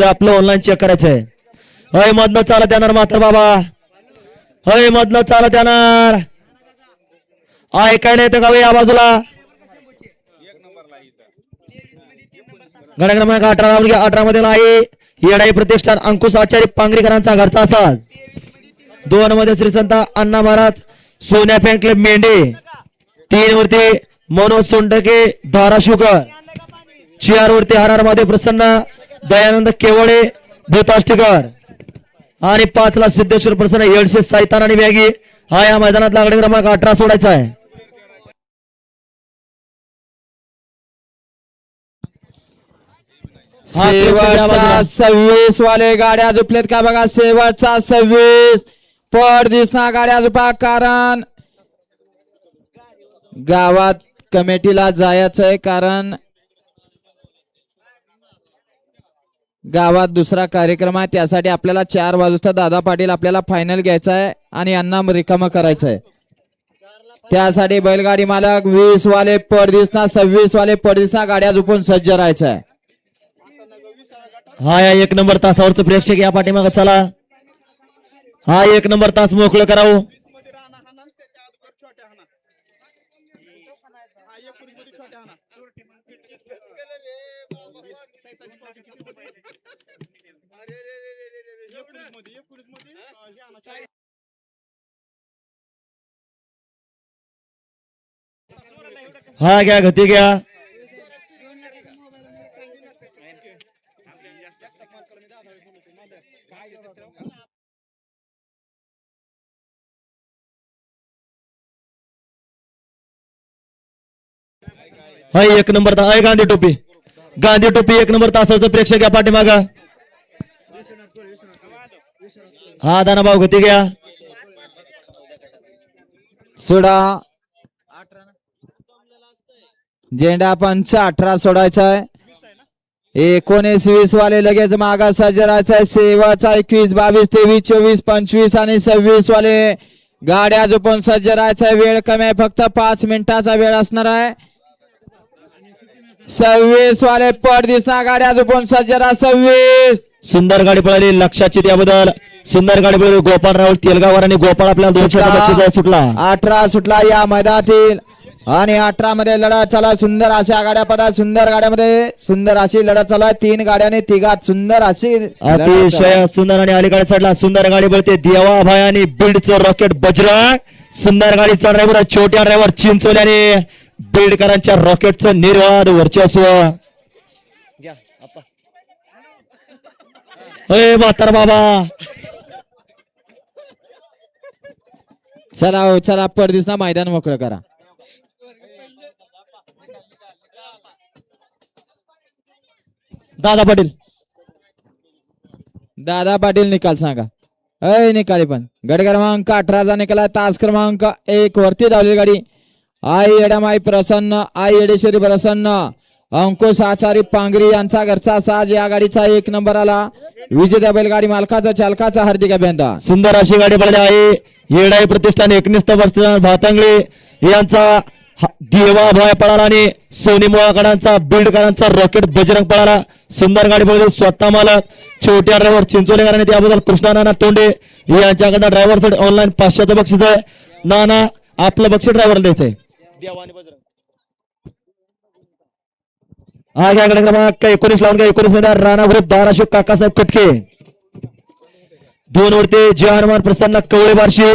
आपलं online check करायचंय. हय मधनं चालत येणार मात्र बाबा, हय मधनं चालत येणार. ऐकायला येतं का या बाजूला. गड क्रमांक 18 मध्ये आहे येडाई प्रतिष्ठान अंकुश आचार्य पांगरीकरांचा घरचा साज. 2 मध्ये श्री संत अण्णा महाराज सोन्या फॅन क्लब मेंढे. 3 वरती मनोज सोंडके धाराशिवकर. 4 वरती हरार मध्ये प्रसन्न दयानंद केवळे भूताष्टीकर. आणि 5 ला सिद्धेश्वर प्रसन्न येडशे सायतान आणि बॅगी. हा या मैदानात गड क्रमांक 18 सोडायचा आहे. शेवटचा 26 वाले गाड्या झोपलेत का बघा. शेवटचा 26 पड दिसना गाड्या झोपा. कारण गावात कमिटीला जायचंय, कारण गावात दुसरा कार्यक्रम आहे. त्यासाठी आपल्याला 4 वाजता दादा पाटील आपल्याला फायनल घ्यायचा आहे आणि यांना रिकाम करायचंय. त्यासाठी बैलगाडी मालक 20 वाले पड दिसना 26 वाले पड दिसना गाड्या झोपून सज्ज राहायचं आहे. हा या 1 नंबर तासावरचं प्रेक्षक या पाठीमागे चला. हा 1 नंबर तास मोकळं करावं. हा घ्या गती घ्या. हा 1 नंबर तास गांधी टोपी. गांधी टोपी 1 नंबर तासावरचं प्रेक्षक या पाठीमागा. हा दाना भाऊ गती घ्या. सोडा झेंडा पंच 18 सोडायचा आहे. 19-20 वाले लगेच मागा सज्ज राहायचा. शेवटचा 21, 22, 23, 24, 25 आणि 26 वाले गाड्या झोपून सज्ज राहायचा. वेळ कमी आहे, फक्त 5 मिनिटाचा वेळ असणार आहे. 26 वाले पट दिसणार गाड्या झोपून सज्ज राहा. 26 सुंदर गाडी पळाली. लक्षात त्याबद्दल सुंदर गाडी पळाली. गोपाळ राहुल तेलगावर आणि गोपाळ आपल्याला 200 सुटला. 18 सुटला या मैदानातील आणि 18 मध्ये लढत चालू आहे. सुंदर अशा गाड्या पडतात. सुंदर गाड्यामध्ये सुंदर अशी लढत चालू आहे. 3 गाड्याने तिघात सुंदर अशी अतिशय सुंदर आणि अलीकडे चढला सुंदर गाडी पळते. देवाभाई आणि बीडचं रॉकेट बजरंग. सुंदर गाडीचा ड्रायव्हर छोट्या ड्रायव्हर चिंचोल्याने बीडकरांच्या रॉकेटचं निर्वाद वर्चस्व. अरे म्हातार बाबा चला हो चला परदिसना मैदान मोकळं करा. दादा पाटील. दादा पाटील निकाल सांगा. अय निकाली पण गड क्रमांक 18 निकाला. तास क्रमांक 1 वरती धावली गाडी. आई एडमाई प्रसन्न आई एडेश्वरी प्रसन्न अंकुश आचारी पांगरी यांचा घरचा साज या गाडीचा 1 नंबर आला. विजेत्या बैलगाडी मालकाचा चालकाचा हार्दिक अभिनंदन. सुंदर अशी गाडी पडली आहे. येडाई प्रतिष्ठान 19 भातंगळे यांचा देवाभाई पळाला आणि सोनी मुळाकडांचा बीडकरांचा रॉकेट बजरंग पळाला. सुंदर गाडी पळली. स्वतः मालक छोट्या ड्रायव्हर चिंचोलेकरांनी त्याबद्दल कृष्णा नाना तोंडे यांच्याकडनं ड्रायव्हर साठी ऑनलाईन 500चं बक्षीस आहे. नाना आपलं बक्षीस ड्रायव्हर द्यायचंय. हा घ्या गड क्रमांक 19 लावून घ्या. 19 मध्ये राणा विरुद्ध धाराशिव काकासाहेब कटके. 2 वरती जय हनुमान प्रसन्न कवळे बार्शी.